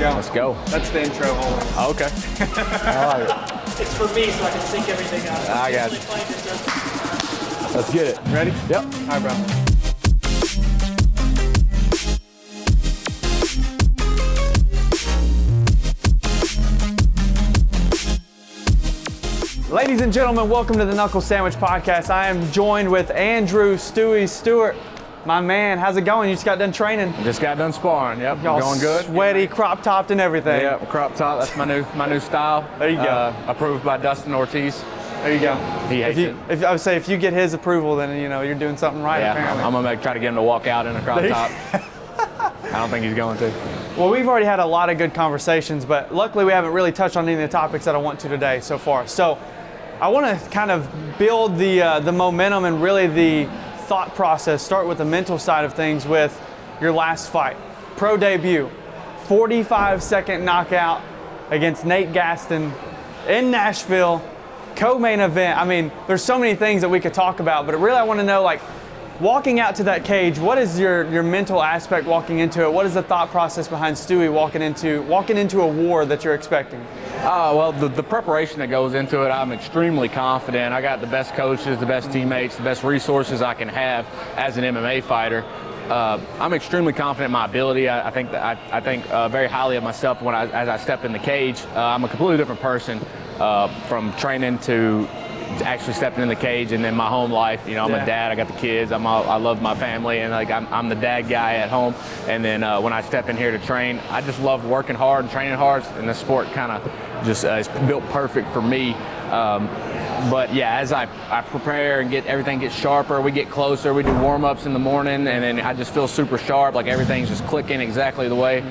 go. Let's go. That's the intro always. Oh, okay. I like it. It's for me so I can sync everything up. I got you. Let's get it. Ready? Yep. All right, bro. Ladies and gentlemen, welcome to the Knuckle Sandwich Podcast. I am joined with Andrew, Stewie, Stewart. My man, how's it going? You just got done training? Just got done sparring. Yep. Y'all going good. Sweaty, crop topped, and everything. Yep. Crop top. That's my new style. There you go. Approved by Dustin Ortiz. There you go. He hates it. If I would say if you get his approval, then you know you're doing something right. Yeah. Apparently. I'm gonna try to get him to walk out in a crop top. I don't think he's going to. Well, we've already had a lot of good conversations, but luckily we haven't really touched on any of the topics that I want to today so far. So I want to kind of build the momentum and really the thought process. Start with the mental side of things with your last fight, pro debut, 45-second knockout against Nate Gaston in Nashville, co-main event. I mean, there's so many things that we could talk about, but really I want to know, like, walking out to that cage, what is your mental aspect walking into it? What is the thought process behind Stewie walking into a war that you're expecting? Well, the preparation that goes into it, I'm extremely confident. I got the best coaches, the best teammates, the best resources I can have as an MMA fighter. I'm extremely confident in my ability. I think very highly of myself as I step in the cage. I'm a completely different person from training to actually stepping in the cage, and then my home life. You know, I'm a dad. I got the kids. I love my family, and like I'm the dad guy at home. And then when I step in here to train, I just love working hard and training hard. And the sport kind of just is built perfect for me. But yeah, as I prepare and everything gets sharper, we get closer. We do warm-ups in the morning, and then I just feel super sharp. Like everything's just clicking exactly the way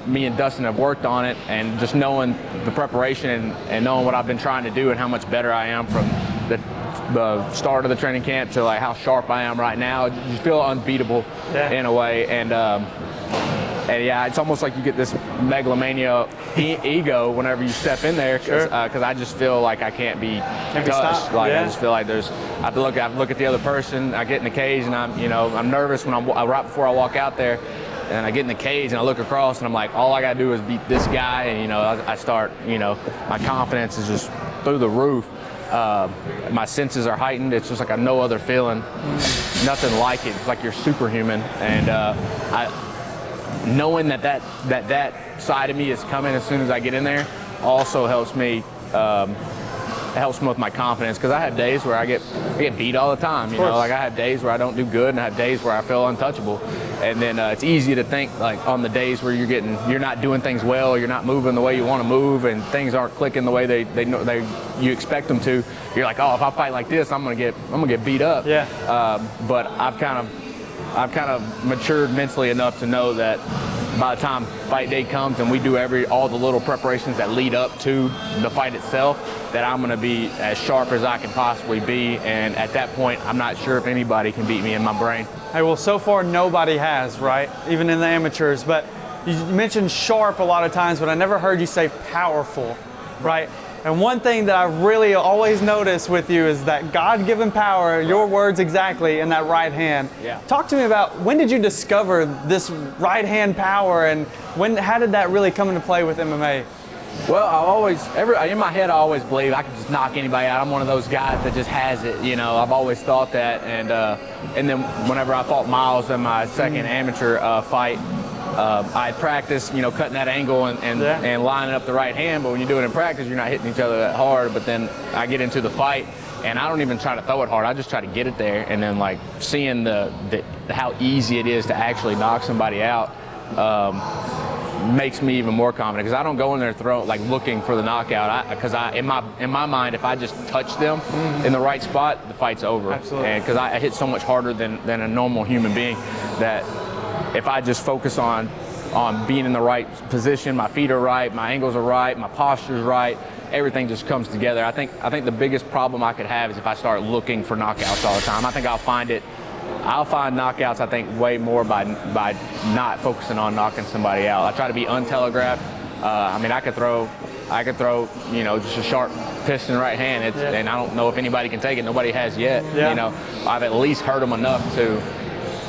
me and Dustin have worked on it, and just knowing the preparation and knowing what I've been trying to do and how much better I am from the start of the training camp to like how sharp I am right now. You feel unbeatable in a way, and yeah, it's almost like you get this megalomania ego whenever you step in there, because I just feel like I can't be touched. Like I just feel like I have to look at the other person. I get in the cage and I'm nervous when right before I walk out there, and I get in the cage and I look across and I'm like, all I gotta do is beat this guy, and I start, my confidence is just through the roof. My senses are heightened. It's just like a no other feeling, nothing like it. It's like you're superhuman, and knowing that side of me is coming as soon as I get in there also helps me with my confidence, because I have days where I get beat all the time. Like I have days where I don't do good, and I have days where I feel untouchable. And then it's easy to think, like, on the days where you're not doing things well, you're not moving the way you want to move, and things aren't clicking the way you expect them to. You're like, oh, if I fight like this, I'm gonna get beat up. Yeah. But I've kind of matured mentally enough to know that by the time fight day comes and we do all the little preparations that lead up to the fight itself, that I'm going to be as sharp as I can possibly be. And at that point, I'm not sure if anybody can beat me in my brain. Hey, well, so far nobody has, right? Even in the amateurs. But you mentioned sharp a lot of times, but I never heard you say powerful, right? And one thing that I really always notice with you is that God-given power, your words exactly, in that right hand. Yeah. Talk to me about, when did you discover this right hand power, and how did that really come into play with MMA? Well, in my head, I always believe I can just knock anybody out. I'm one of those guys that just has it. I've always thought that. And then whenever I fought Miles in my second amateur fight, I had practiced, cutting that angle and lining up the right hand. But when you do it in practice, you're not hitting each other that hard. But then I get into the fight, and I don't even try to throw it hard. I just try to get it there. And then, like, seeing how easy it is to actually knock somebody out makes me even more confident, because I don't go in there looking for the knockout. Because in my mind, if I just touch them in the right spot, the fight's over. Absolutely. And because I hit so much harder than a normal human being, that if I just focus on being in the right position, my feet are right, my angles are right, my posture's right, everything just comes together. I think the biggest problem I could have is if I start looking for knockouts all the time. I think I'll find knockouts, I think, way more by not focusing on knocking somebody out. I try to be untelegraphed. I could throw, just a sharp piston right hand, and I don't know if anybody can take it. Nobody has yet. Yeah. I've at least hurt them enough to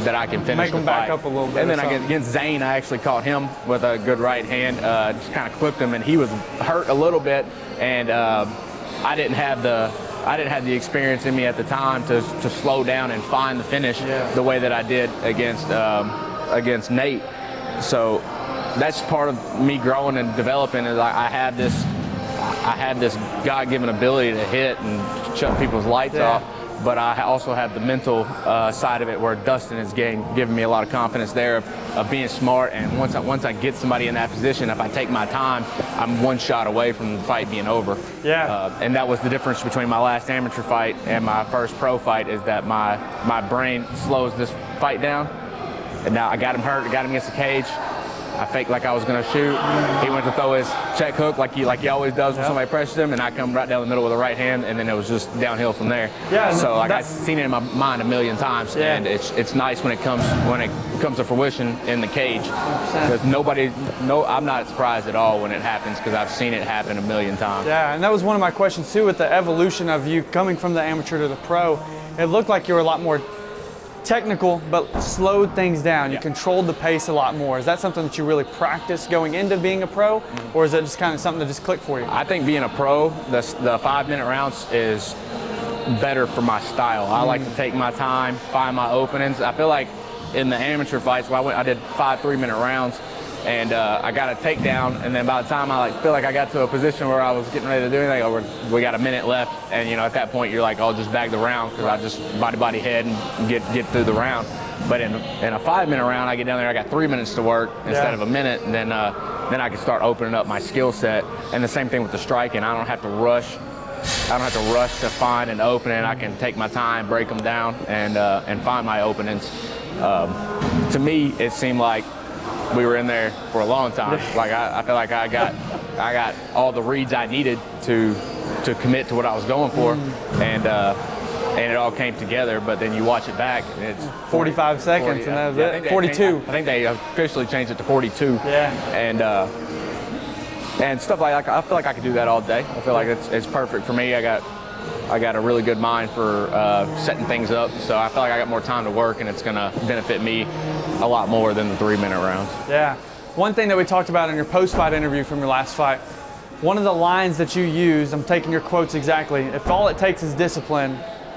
that I can finish Make the them fight. back up a little bit. And then or something. against Zane, I actually caught him with a good right hand, just kind of clipped him, and he was hurt a little bit, and I didn't have the experience in me at the time to slow down and find the finish the way that I did against Nate. So that's part of me growing and developing. Is I had this God-given ability to hit and shut people's lights off, but I also have the mental side of it where Dustin is giving me a lot of confidence there of being smart. And once I get somebody in that position, if I take my time, I'm one shot away from the fight being over. Yeah. And that was the difference between my last amateur fight and my first pro fight, is that my brain slows this fight down. And now I got him hurt, I got him against the cage. I faked like I was going to shoot. He went to throw his check hook like he always does when somebody presses him, and I come right down the middle with the right hand, and then it was just downhill from there. Yeah. So I've seen it in my mind a million times, and it's nice when it comes to fruition in the cage, because I'm not surprised at all when it happens, because I've seen it happen a million times. Yeah, and that was one of my questions too, with the evolution of you coming from the amateur to the pro. It looked like you were a lot more technical, but slowed things down. You controlled the pace a lot more. Is that something that you really practiced going into being a pro, or is it just kind of something that just clicked for you? I think being a pro, the 5-minute rounds is better for my style. I like to take my time, find my openings. I feel like in the amateur fights, I did 5 3-minute rounds, and I got a takedown, and then by the time I feel like I got to a position where I was getting ready to do anything, we got a minute left, and at that point you're like, I'll just bag the round, because I just body head and get through the round. But in a 5-minute round, I get down there, I got 3 minutes to work instead of a minute, and then I can start opening up my skill set. And the same thing with the striking. I don't have to rush. I don't have to rush to find an opening. I can take my time, break them down, and find my openings. To me, it seemed like we were in there for a long time. Like I feel like I got all the reads I needed to commit to what I was going for, and it all came together. But then you watch it back, and it's 45 seconds, and that was it. 42. I think they officially changed it to 42. Yeah. And stuff like that. I feel like I could do that all day. I feel like it's perfect for me. I got a really good mind for setting things up, so I feel like I got more time to work, and it's going to benefit me a lot more than the 3-minute rounds. Yeah. One thing that we talked about in your post-fight interview from your last fight, one of the lines that you used, I'm taking your quotes exactly, if all it takes is discipline,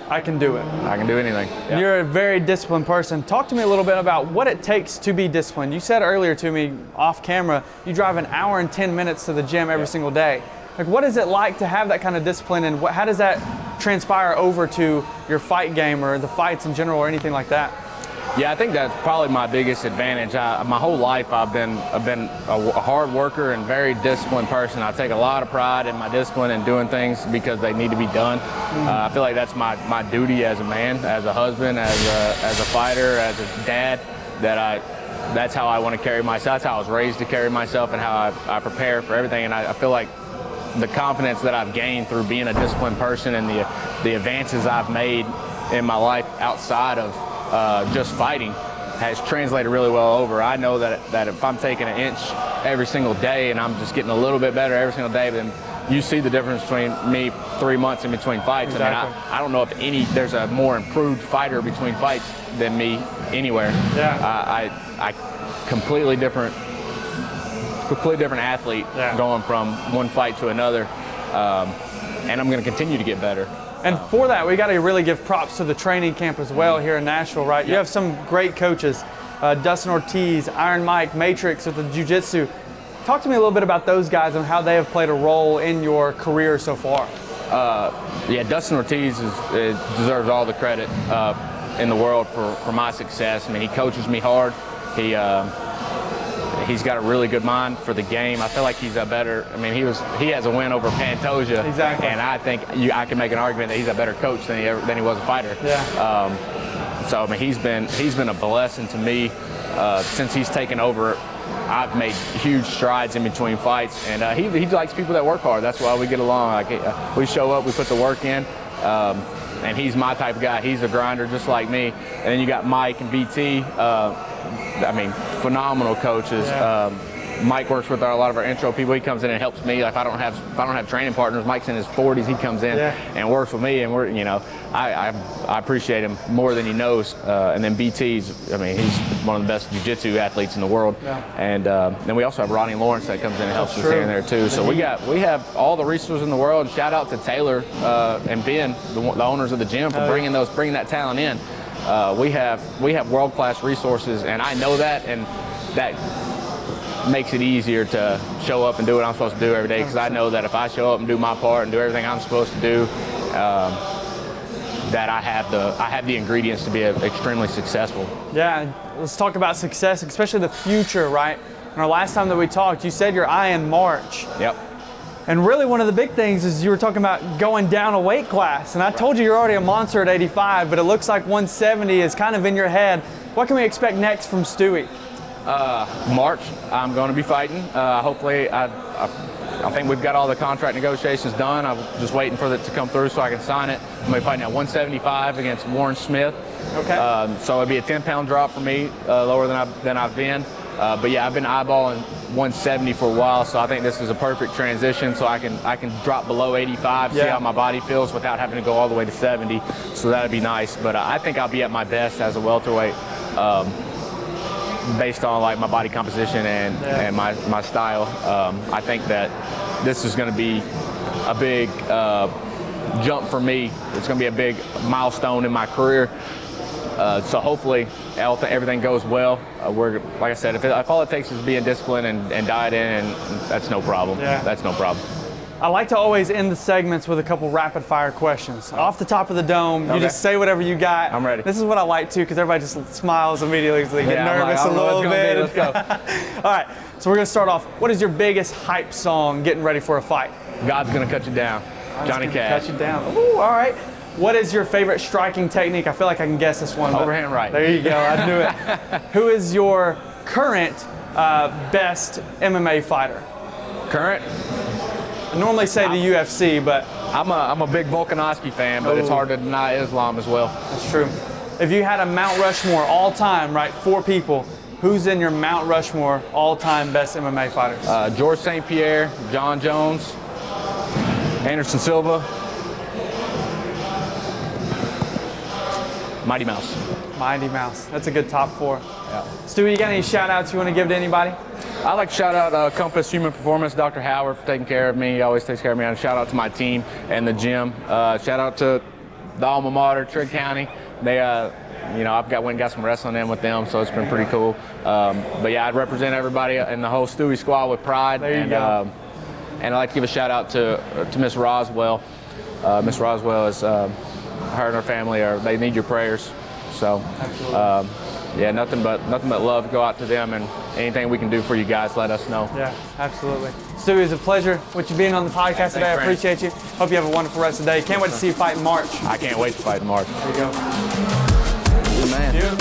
I can do it. I can do anything. Yeah. You're a very disciplined person. Talk to me a little bit about what it takes to be disciplined. You said earlier to me off camera, you drive an hour and 10 minutes to the gym every single day. Like, what is it like to have that kind of discipline, and how does that transpire over to your fight game or the fights in general or anything like that? Yeah, I think that's probably my biggest advantage. My whole life I've been a hard worker and very disciplined person. I take a lot of pride in my discipline and doing things because they need to be done. I feel like that's my duty as a man, as a husband, as a fighter, as a dad, that's how I want to carry myself. That's how I was raised to carry myself, and how I prepare for everything. And I feel like the confidence that I've gained through being a disciplined person, and the advances I've made in my life outside of just fighting has translated really well over. I know that if I'm taking an inch every single day and I'm just getting a little bit better every single day, then you see the difference between me 3 months in between fights. Exactly. I mean, I don't know if there's a more improved fighter between fights than me anywhere. Yeah. I completely different athlete going from one fight to another, and I'm going to continue to get better. And for that, we got to really give props to the training camp as well here in Nashville, right? You have some great coaches, Dustin Ortiz, Iron Mike, Matrix with the jiu-jitsu. Talk to me a little bit about those guys and how they have played a role in your career so far. Yeah, Dustin Ortiz deserves all the credit in the world for my success. I mean, he coaches me hard. He's got a really good mind for the game. I feel like he's a better. I mean, he has a win over Pantoja. Exactly. And I think I can make an argument that he's a better coach than he was a fighter. Yeah. So I mean, he's been a blessing to me since he's taken over. I've made huge strides in between fights, and he likes people that work hard. That's why we get along. Like we show up, we put the work in. And he's my type of guy. He's a grinder just like me. And then you got Mike and BT. I mean, phenomenal coaches. Yeah. Mike works with a lot of our intro people. He comes in and helps me. Like if I don't have training partners, Mike's in his 40s. He comes in and works with me, and we're, you know, I appreciate him more than he knows. And then BT's, I mean, he's one of the best jiu-jitsu athletes in the world. Yeah. And then we also have Ronnie Lawrence that comes in and helps us here and there too. So we have all the resources in the world. And shout out to Taylor and Ben, the owners of the gym, for bringing that talent in. We have world-class resources, and I know that, and that makes it easier to show up and do what I'm supposed to do every day, because I know that if I show up and do my part and do everything I'm supposed to do, that I have the ingredients to be extremely successful. Yeah, let's talk about success, especially the future, right? And our last time that we talked, you said you're eyeing March. Yep. And really one of the big things is you were talking about going down a weight class. And I told you you're already a monster at 85, but it looks like 170 is kind of in your head. What can we expect next from Stewie? March, I'm going to be fighting. Hopefully, I think we've got all the contract negotiations done. I'm just waiting for it to come through so I can sign it. I'm going to be fighting at 175 against Warren Smith. Okay. So it'll be a 10-pound drop for me, lower than I've been. But yeah, I've been eyeballing 170 for a while, so I think this is a perfect transition. So I can drop below 85, see how my body feels without having to go all the way to 70. So that'd be nice. But I think I'll be at my best as a welterweight. Based on like my body composition and my style. I think that this is going to be a big jump for me. It's going to be a big milestone in my career. So hopefully everything goes well. Like I said, if all it takes is being disciplined and diet in, and that's no problem. Yeah. That's no problem. I like to always end the segments with a couple rapid fire questions. Off the top of the dome, you just say whatever you got. I'm ready. This is what I like too, because everybody just smiles immediately because they get nervous a little bit. Let's go. All right, so we're gonna start off. What is your biggest hype song getting ready for a fight? God's Gonna Cut You Down. Johnny Cash. Cut you down. Ooh, all right. What is your favorite striking technique? I feel like I can guess this one. Overhand right. There you go, I knew it. Who is your current best MMA fighter? Current? I normally say the UFC, but I'm a big Volkanovski fan, but it's hard to deny Islam as well. That's true. If you had a Mount Rushmore all time, right, 4 people, who's in your Mount Rushmore all-time best MMA fighters? George St. Pierre, John Jones, Anderson Silva, Mighty Mouse. Mighty Mouse. That's a good top 4. Yeah. Stewie, you got any shout-outs you want to give to anybody? I'd like to shout out Compass Human Performance, Dr. Howard, for taking care of me. He always takes care of me. And shout out to my team and the gym. Shout out to the alma mater, Trigg County. They, you know, I've went and got some wrestling in with them, so it's been pretty cool. But yeah, I'd represent everybody and the whole Stewie squad with pride. There you go. And I'd like to give a shout out to Miss Roswell. Miss Roswell is her and her family they need your prayers. So. Absolutely. Yeah, nothing but love. Go out to them, and anything we can do for you guys, let us know. Yeah, absolutely. Stewie, it's a pleasure with you being on the podcast today. I appreciate you. Hope you have a wonderful rest of the day. Can't wait to see you fight in March. I can't wait to fight in March. There you go. Man.